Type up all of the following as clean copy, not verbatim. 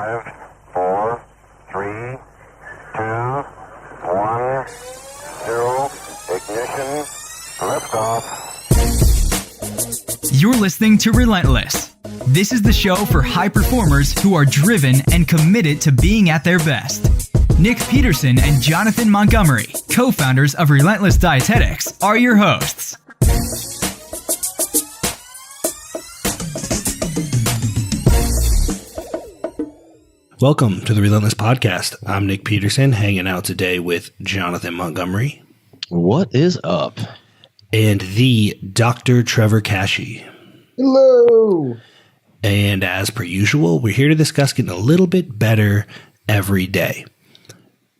5, 4, 3, 2, 1, 0, ignition, liftoff. You're listening to Relentless. This is the show for high performers who are driven and committed to being at their best. Nick Peterson and Jonathan Montgomery, co-founders of Relentless Dietetics, are your hosts. Welcome to the Relentless Podcast. I'm Nick Peterson, hanging out today with Jonathan Montgomery. What is up? And the Dr. Trevor Cashy. Hello. And as per usual, we're here to discuss getting a little bit better every day.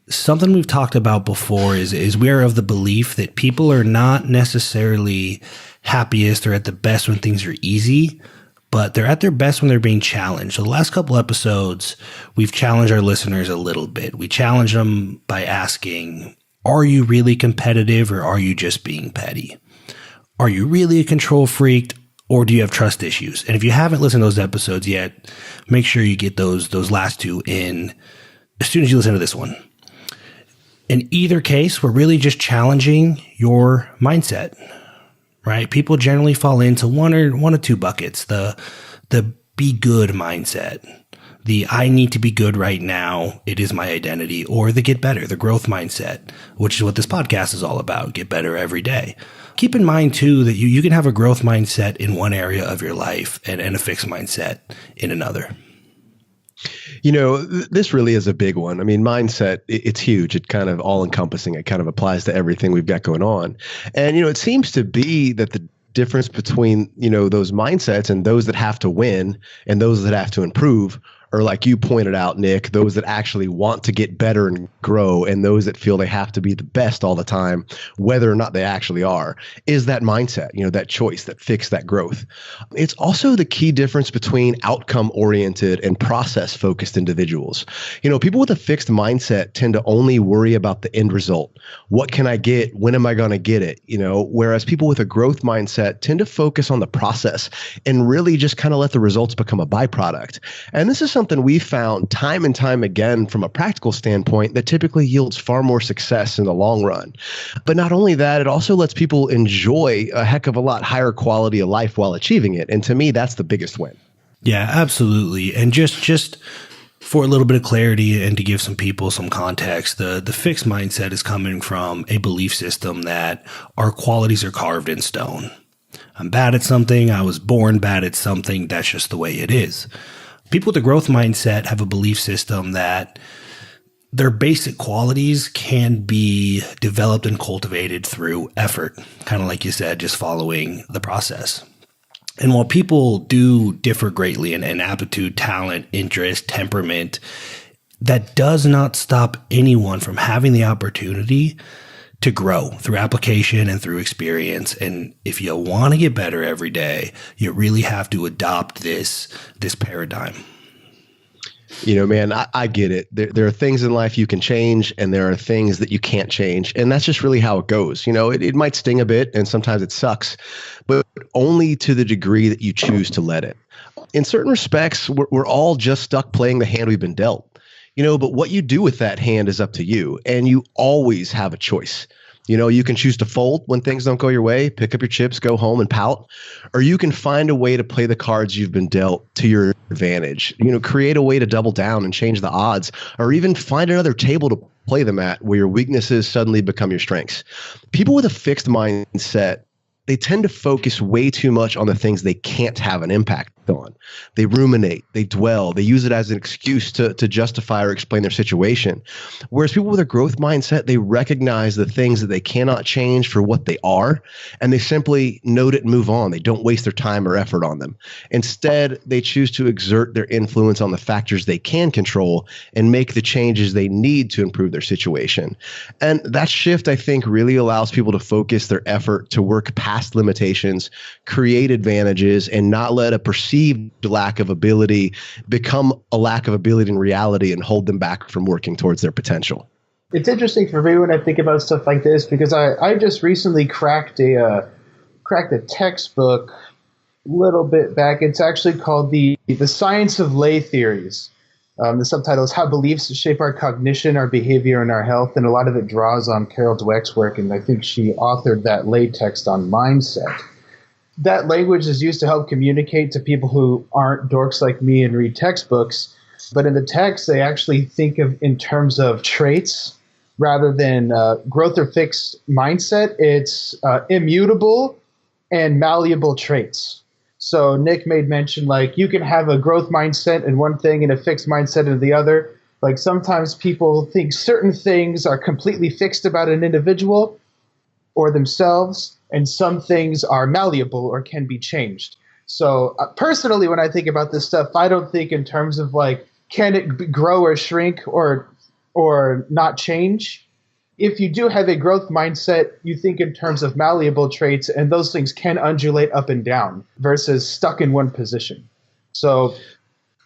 Something we've talked about before is we are of the belief that people are not necessarily happiest or at the best when things are easy, but they're at their best when they're being challenged. So the last couple episodes, we've challenged our listeners a little bit. We challenged them by asking, are you really competitive or are you just being petty? Are you really a control freak or do you have trust issues? And if you haven't listened to those episodes yet, make sure you get those last two in as soon as you listen to this one. In either case, we're really just challenging your mindset. Right? People generally fall into one or two buckets. The be good mindset, the I need to be good right now, it is my identity, or the get better, the growth mindset, which is what this podcast is all about, get better every day. Keep in mind too that you can have a growth mindset in one area of your life and a fixed mindset in another. You know, this really is a big one. I mean, mindset, it's huge. It kind of all encompassing. It kind of applies to everything we've got going on. And, it seems to be that the difference between, those mindsets and those that have to win and those that have to improve are, like you pointed out, Nick, those that actually want to get better and grow and those that feel they have to be the best all the time, whether or not they actually are, is that mindset, that choice, that fix, that growth. It's also the key difference between outcome-oriented and process-focused individuals. People with a fixed mindset tend to only worry about the end result. What can I get? When am I going to get it? Whereas people with a growth mindset tend to focus on the process and really just kind of let the results become a byproduct. And this is something we found time and time again from a practical standpoint that typically yields far more success in the long run. But not only that, it also lets people enjoy a heck of a lot higher quality of life while achieving it. And to me, that's the biggest win. Yeah, absolutely. And just for a little bit of clarity and to give some people some context, the fixed mindset is coming from a belief system that our qualities are carved in stone. I'm bad at something. I was born bad at something. That's just the way it is. People with a growth mindset have a belief system that their basic qualities can be developed and cultivated through effort, kind of like you said, just following the process. And while people do differ greatly in aptitude, talent, interest, temperament, that does not stop anyone from having the opportunity to grow through application and through experience. And if you want to get better every day, you really have to adopt this paradigm. Man, I get it. There are things in life you can change and there are things that you can't change. And that's just really how it goes. It might sting a bit and sometimes it sucks, but only to the degree that you choose to let it. In certain respects, we're all just stuck playing the hand we've been dealt. But what you do with that hand is up to you, and you always have a choice. You can choose to fold when things don't go your way, pick up your chips, go home and pout, or you can find a way to play the cards you've been dealt to your advantage. Create a way to double down and change the odds, or even find another table to play them at where your weaknesses suddenly become your strengths. People with a fixed mindset, they tend to focus way too much on the things they can't have an impact on. They ruminate, they dwell, they use it as an excuse to justify or explain their situation. Whereas people with a growth mindset, they recognize the things that they cannot change for what they are, and they simply note it and move on. They don't waste their time or effort on them. Instead, they choose to exert their influence on the factors they can control and make the changes they need to improve their situation. And that shift, I think, really allows people to focus their effort to work past limitations, create advantages, and not let a perceived lack of ability become a lack of ability in reality and hold them back from working towards their potential. It's interesting for me when I think about stuff like this because I just recently cracked a textbook a little bit back. It's actually called the Science of Lay Theories. The subtitle is How Beliefs Shape Our Cognition, Our Behavior, and Our Health. And a lot of it draws on Carol Dweck's work, and I think she authored that lay text on mindset. That language is used to help communicate to people who aren't dorks like me and read textbooks. But in the text, they actually think of in terms of traits rather than growth or fixed mindset. It's immutable and malleable traits. So Nick made mention, like, you can have a growth mindset in one thing and a fixed mindset in the other. Like, sometimes people think certain things are completely fixed about an individual or themselves, and some things are malleable or can be changed. So personally, when I think about this stuff, I don't think in terms of like, can it grow or shrink or not change? If you do have a growth mindset, you think in terms of malleable traits, and those things can undulate up and down versus stuck in one position. So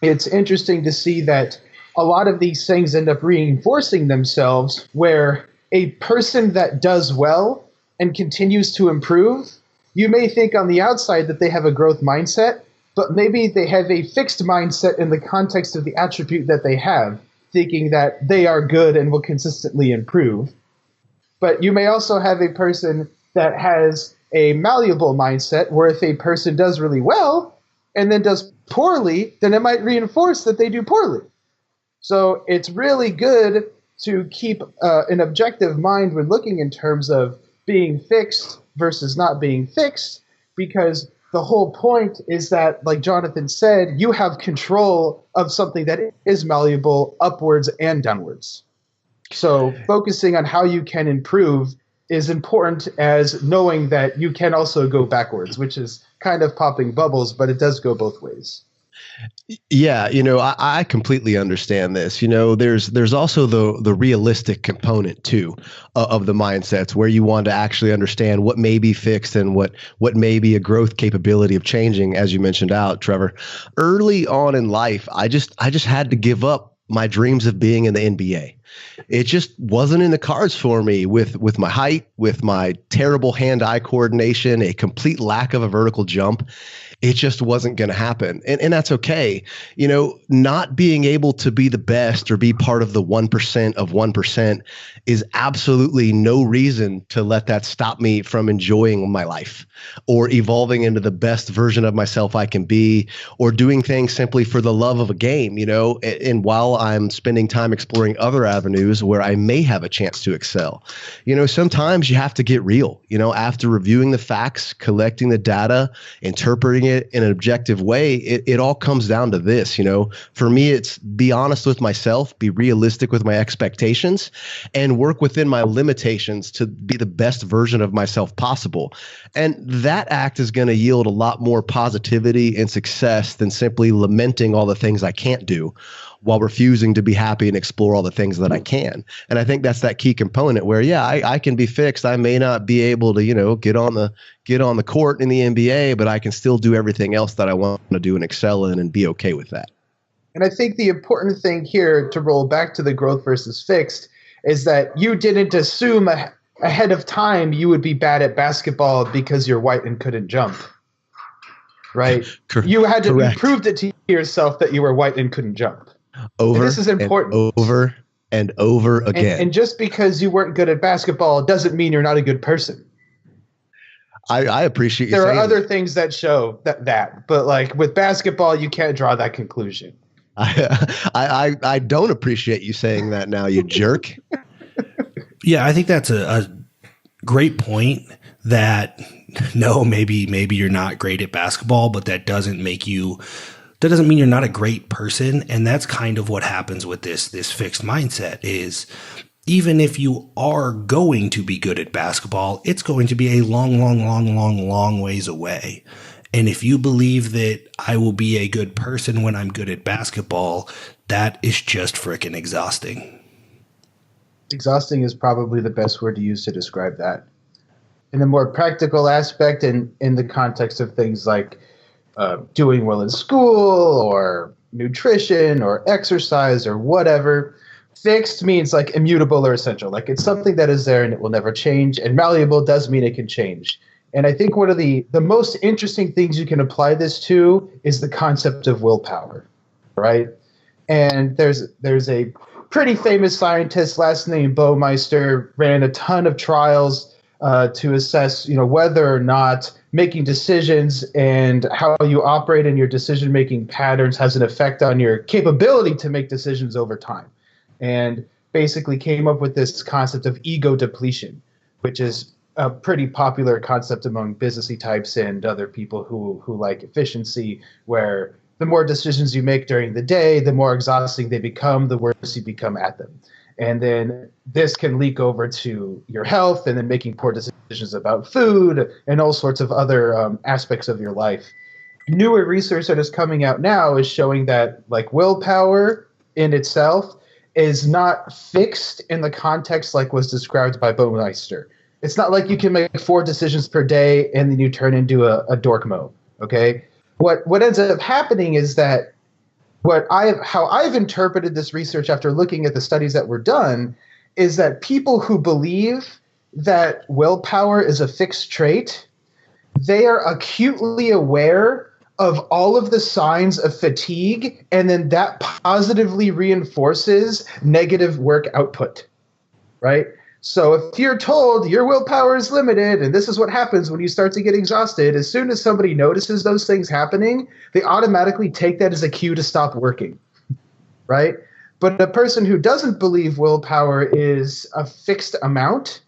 it's interesting to see that a lot of these things end up reinforcing themselves, where a person that does well and continues to improve, you may think on the outside that they have a growth mindset, but maybe they have a fixed mindset in the context of the attribute that they have, thinking that they are good and will consistently improve. But you may also have a person that has a malleable mindset, where if a person does really well and then does poorly, then it might reinforce that they do poorly. So it's really good to keep an objective mind when looking in terms of being fixed versus not being fixed, because the whole point is that, like Jonathan said, you have control of something that is malleable upwards and downwards. So focusing on how you can improve is important as knowing that you can also go backwards, which is kind of popping bubbles, but it does go both ways. Yeah, I completely understand this. There's also the realistic component too of the mindsets, where you want to actually understand what may be fixed and what may be a growth capability of changing, as you mentioned out, Trevor. Early on in life, I just had to give up my dreams of being in the NBA. It just wasn't in the cards for me with my height, with my terrible hand-eye coordination, a complete lack of a vertical jump. It just wasn't going to happen. And that's okay. Not being able to be the best or be part of the 1% of 1% is absolutely no reason to let that stop me from enjoying my life or evolving into the best version of myself I can be, or doing things simply for the love of a game, and while I'm spending time exploring other avenues where I may have a chance to excel. Sometimes you have to get real, after reviewing the facts, collecting the data, interpreting it in an objective way. It all comes down to this, for me, it's be honest with myself, be realistic with my expectations, and work within my limitations to be the best version of myself possible. And that act is going to yield a lot more positivity and success than simply lamenting all the things I can't do while refusing to be happy and explore all the things that I can. And I think that's that key component where, I can be fixed. I may not be able to, get on the court in the NBA, but I can still do everything else that I want to do and excel in and be okay with that. And I think the important thing here, to roll back to the growth versus fixed, is that you didn't assume ahead of time you would be bad at basketball because you're white and couldn't jump. Right? You proved it to yourself that you were white and couldn't jump. This is important. Over and over again. And just because you weren't good at basketball doesn't mean you're not a good person. I appreciate you saying that. There are other things that show that, but like with basketball, you can't draw that conclusion. I don't appreciate you saying that now, you jerk. Yeah, I think that's a great point. That no, maybe you're not great at basketball, but that doesn't mean you're not a great person. And that's kind of what happens with this fixed mindset is, even if you are going to be good at basketball, it's going to be a long ways away. And if you believe that I will be a good person when I'm good at basketball, that is just freaking exhausting. Exhausting is probably the best word to use to describe that. In the more practical aspect, and in the context of things like doing well in school or nutrition or exercise or whatever, fixed means like immutable or essential. Like it's something that is there and it will never change. And malleable does mean it can change. And I think one of the most interesting things you can apply this to is the concept of willpower, right? And there's a pretty famous scientist, last name Baumeister, ran a ton of trials to assess, whether or not making decisions and how you operate in your decision-making patterns has an effect on your capability to make decisions over time. And basically came up with this concept of ego depletion, which is a pretty popular concept among businessy types and other people who like efficiency, where the more decisions you make during the day, the more exhausting they become, the worse you become at them. And then this can leak over to your health and then making poor decisions about food and all sorts of other aspects of your life. Newer research that is coming out now is showing that like willpower in itself is not fixed in the context like was described by Baumeister. It's not like you can make 4 decisions per day and then you turn into a dork mo, okay? What ends up happening is that how I've interpreted this research after looking at the studies that were done is that people who believe that willpower is a fixed trait, they are acutely aware of all of the signs of fatigue, and then that positively reinforces negative work output, right? So if you're told your willpower is limited and this is what happens when you start to get exhausted, as soon as somebody notices those things happening, they automatically take that as a cue to stop working, right? But a person who doesn't believe willpower is a fixed amount,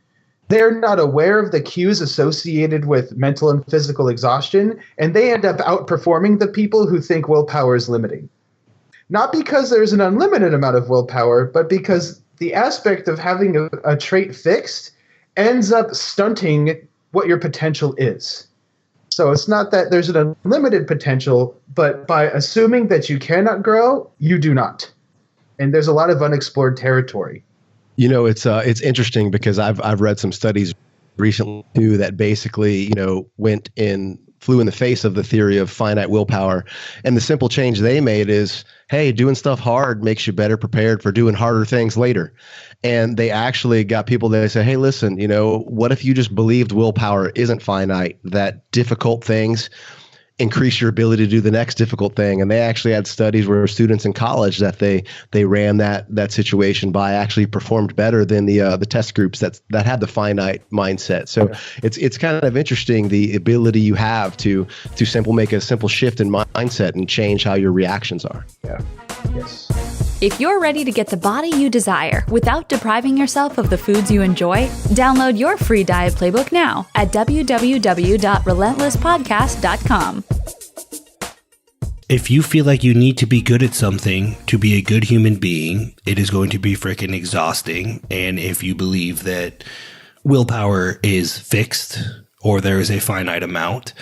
they're not aware of the cues associated with mental and physical exhaustion, and they end up outperforming the people who think willpower is limiting. Not because there's an unlimited amount of willpower, but because the aspect of having a trait fixed ends up stunting what your potential is. So it's not that there's an unlimited potential, but by assuming that you cannot grow, you do not. And there's a lot of unexplored territory. It's interesting because I've read some studies recently too that basically, flew in the face of the theory of finite willpower. And the simple change they made is, hey, doing stuff hard makes you better prepared for doing harder things later. And they actually got people that say, hey, listen, what if you just believed willpower isn't finite, that difficult things increase your ability to do the next difficult thing? And they actually had studies where students in college that they ran that situation by actually performed better than the test groups that had the finite mindset. So it's kind of interesting the ability you have to make a simple shift in mindset and change how your reactions are. Yeah. Yes. If you're ready to get the body you desire without depriving yourself of the foods you enjoy, download your free diet playbook now at www.relentlesspodcast.com. If you feel like you need to be good at something to be a good human being, it is going to be freaking exhausting. And if you believe that willpower is fixed or there is a finite amount,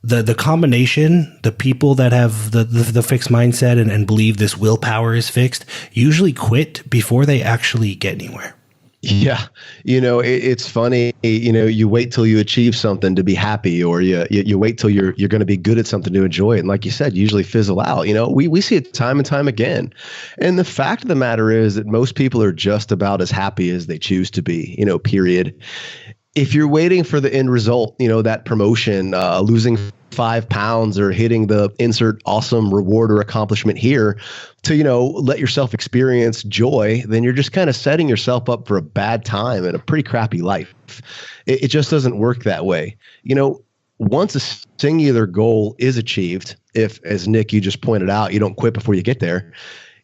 the combination, the people that have the fixed mindset and believe this willpower is fixed usually quit before they actually get anywhere. Yeah. It's funny, you wait till you achieve something to be happy, or you wait till you're going to be good at something to enjoy it. And like you said, usually fizzle out. We see it time and time again. And the fact of the matter is that most people are just about as happy as they choose to be, period. If you're waiting for the end result, that promotion, losing 5 pounds or hitting the insert awesome reward or accomplishment here to, let yourself experience joy, then you're just kind of setting yourself up for a bad time and a pretty crappy life. It just doesn't work that way. Once a singular goal is achieved, if, as Nick, you just pointed out, you don't quit before you get there,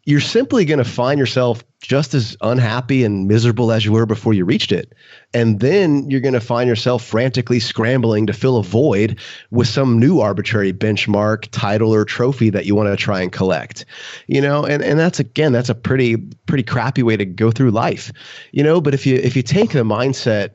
you're simply going to find yourself just as unhappy and miserable as you were before you reached it. And then you're going to find yourself frantically scrambling to fill a void with some new arbitrary benchmark, title, or trophy that you want to try and collect. And that's a pretty crappy way to go through life. But if you take the mindset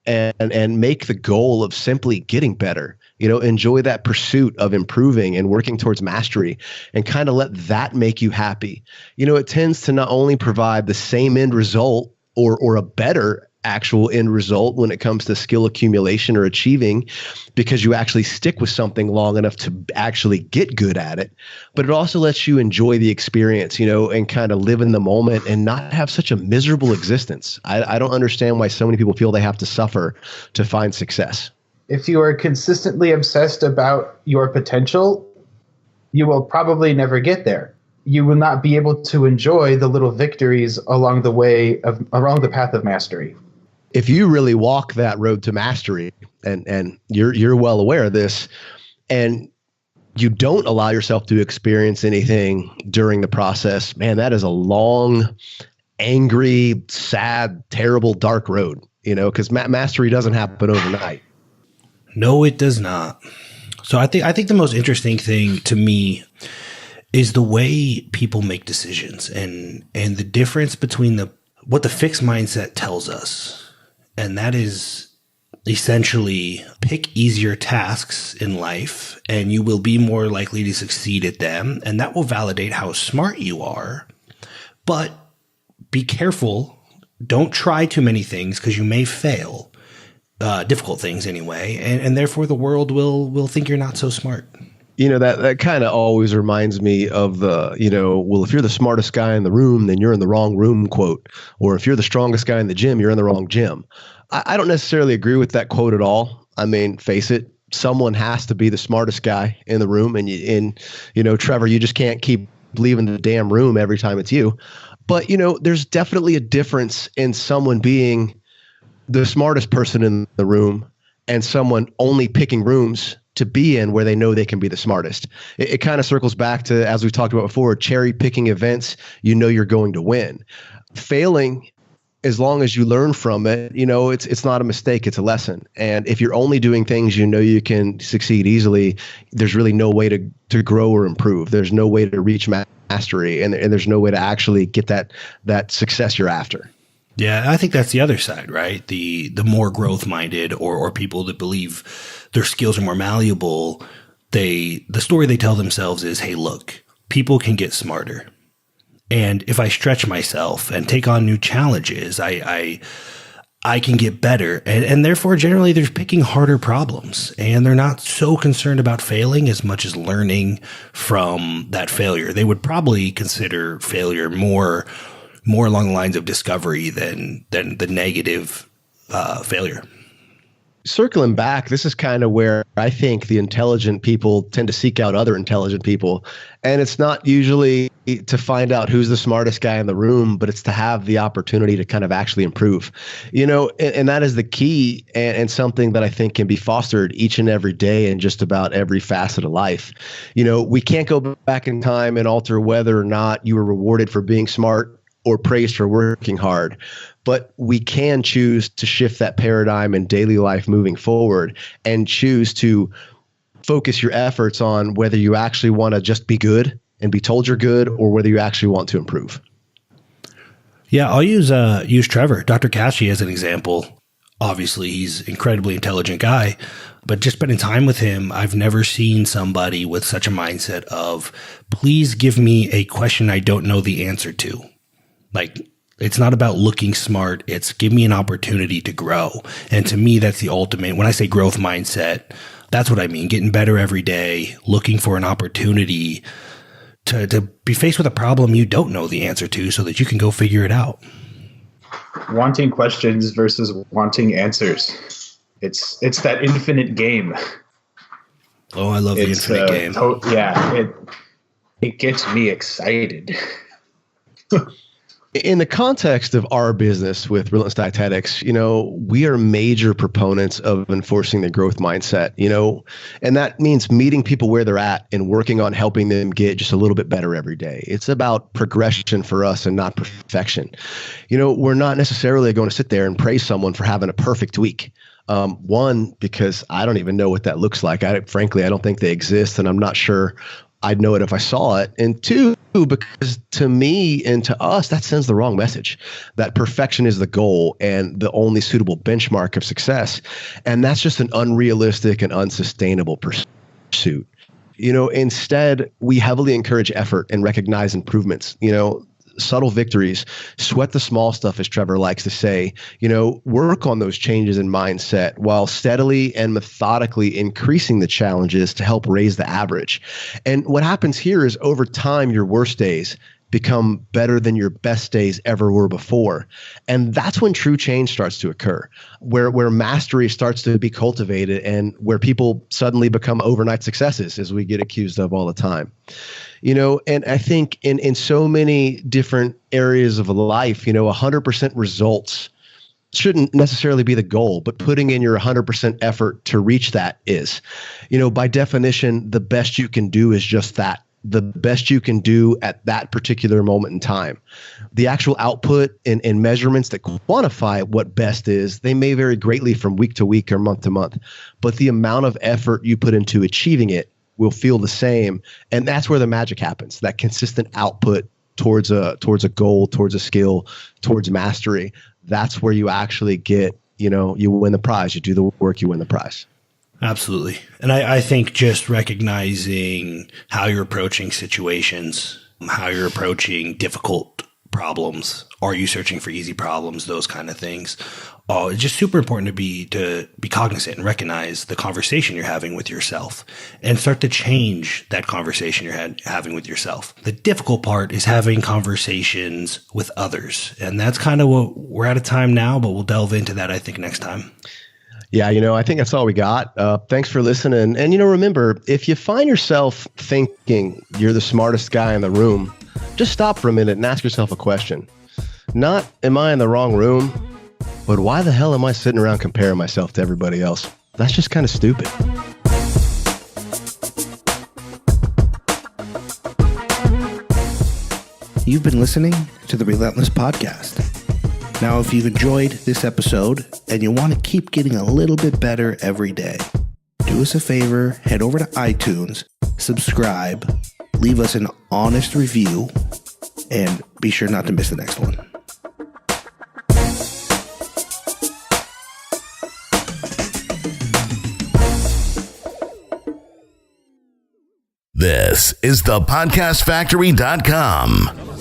and make the goal of simply getting better, enjoy that pursuit of improving and working towards mastery, and kind of let that make you happy. It tends to not only provide the same end result or a better actual end result when it comes to skill accumulation or achieving, because you actually stick with something long enough to actually get good at it, but it also lets you enjoy the experience, and kind of live in the moment and not have such a miserable existence. I don't understand why so many people feel they have to suffer to find success. If you are consistently obsessed about your potential, you will probably never get there. you will not be able to enjoy the little victories along the path of mastery. If you really walk that road to mastery, and you're well aware of this, and you don't allow yourself to experience anything during the process, man, that is a long, angry, sad, terrible, dark road, because mastery doesn't happen overnight. No, it does not. So I think the most interesting thing to me is the way people make decisions and the difference between what the fixed mindset tells us. And that is essentially pick easier tasks in life and you will be more likely to succeed at them. And that will validate how smart you are. But be careful. Don't try too many things because you may fail. Difficult things anyway. And therefore the world will think you're not so smart. That kind of always reminds me of the, well, if you're the smartest guy in the room, then you're in the wrong room quote. Or if you're the strongest guy in the gym, you're in the wrong gym. I don't necessarily agree with that quote at all. I mean, face it, someone has to be the smartest guy in the room. And Trevor, you just can't keep leaving the damn room every time it's you. But, there's definitely a difference in someone being the smartest person in the room and someone only picking rooms to be in where they know they can be the smartest. It kind of circles back to, as we've talked about before, cherry picking events, you're going to win. Failing, as long as you learn from it, it's not a mistake, it's a lesson. And if you're only doing things you can succeed easily, there's really no way to grow or improve. There's no way to reach mastery, and there's no way to actually get that success you're after. Yeah, I think that's the other side, right? The more growth minded or people that believe their skills are more malleable, the story they tell themselves is, hey, look, people can get smarter. And if I stretch myself and take on new challenges, I can get better. And therefore, generally, they're picking harder problems. And they're not so concerned about failing as much as learning from that failure. They would probably consider failure more along the lines of discovery than the negative failure. Circling back, this is kind of where I think the intelligent people tend to seek out other intelligent people. And it's not usually to find out who's the smartest guy in the room, but it's to have the opportunity to kind of actually improve. And that is the key and something that I think can be fostered each and every day in just about every facet of life. We can't go back in time and alter whether or not you were rewarded for being smart or praised for working hard. But we can choose to shift that paradigm in daily life moving forward and choose to focus your efforts on whether you actually want to just be good and be told you're good or whether you actually want to improve. Yeah, I'll use Trevor, Dr. Kashi, as an example. Obviously, he's an incredibly intelligent guy, but just spending time with him, I've never seen somebody with such a mindset of, please give me a question I don't know the answer to. Like, it's not about looking smart. It's give me an opportunity to grow. And to me, that's the ultimate. When I say growth mindset, that's what I mean. Getting better every day, looking for an opportunity to be faced with a problem you don't know the answer to so that you can go figure it out. Wanting questions versus wanting answers. It's that infinite game. Oh, I love the infinite game. It gets me excited. In the context of our business with Relentless Dietetics, we are major proponents of enforcing the growth mindset, and that means meeting people where they're at and working on helping them get just a little bit better every day. It's about progression for us and not perfection. We're not necessarily going to sit there and praise someone for having a perfect week. One, because I don't even know what that looks like. Frankly, I don't think they exist, and I'm not sure I'd know it if I saw it. And two, because to me and to us, that sends the wrong message, that perfection is the goal and the only suitable benchmark of success. And that's just an unrealistic and unsustainable pursuit. Instead, we heavily encourage effort and recognize improvements, subtle victories, sweat the small stuff, as Trevor likes to say, work on those changes in mindset while steadily and methodically increasing the challenges to help raise the average. And what happens here is over time, your worst days become better than your best days ever were before. And that's when true change starts to occur, where mastery starts to be cultivated and where people suddenly become overnight successes, as we get accused of all the time. And I think in so many different areas of life, 100% results shouldn't necessarily be the goal, but putting in your 100% effort to reach that is. By definition, the best you can do is just that. The best you can do at that particular moment in time. The actual output and measurements that quantify what best is, they may vary greatly from week to week or month to month, but the amount of effort you put into achieving it will feel the same. And that's where the magic happens, that consistent output towards a goal, towards a skill, towards mastery. That's where you actually get, you win the prize. You do the work, you win the prize. Absolutely. And I think just recognizing how you're approaching situations, how you're approaching difficult problems, are you searching for easy problems, those kind of things. It's just super important to be cognizant and recognize the conversation you're having with yourself and start to change that conversation you're having with yourself. The difficult part is having conversations with others. And that's kind of what we're out of time now, but we'll delve into that, I think, next time. Yeah, I think that's all we got. Thanks for listening. And, remember, if you find yourself thinking you're the smartest guy in the room, just stop for a minute and ask yourself a question. Not, am I in the wrong room? But why the hell am I sitting around comparing myself to everybody else? That's just kind of stupid. You've been listening to the Relentless Podcast. Now, if you've enjoyed this episode and you want to keep getting a little bit better every day, do us a favor, head over to iTunes, subscribe, leave us an honest review, and be sure not to miss the next one. This is thepodcastfactory.com.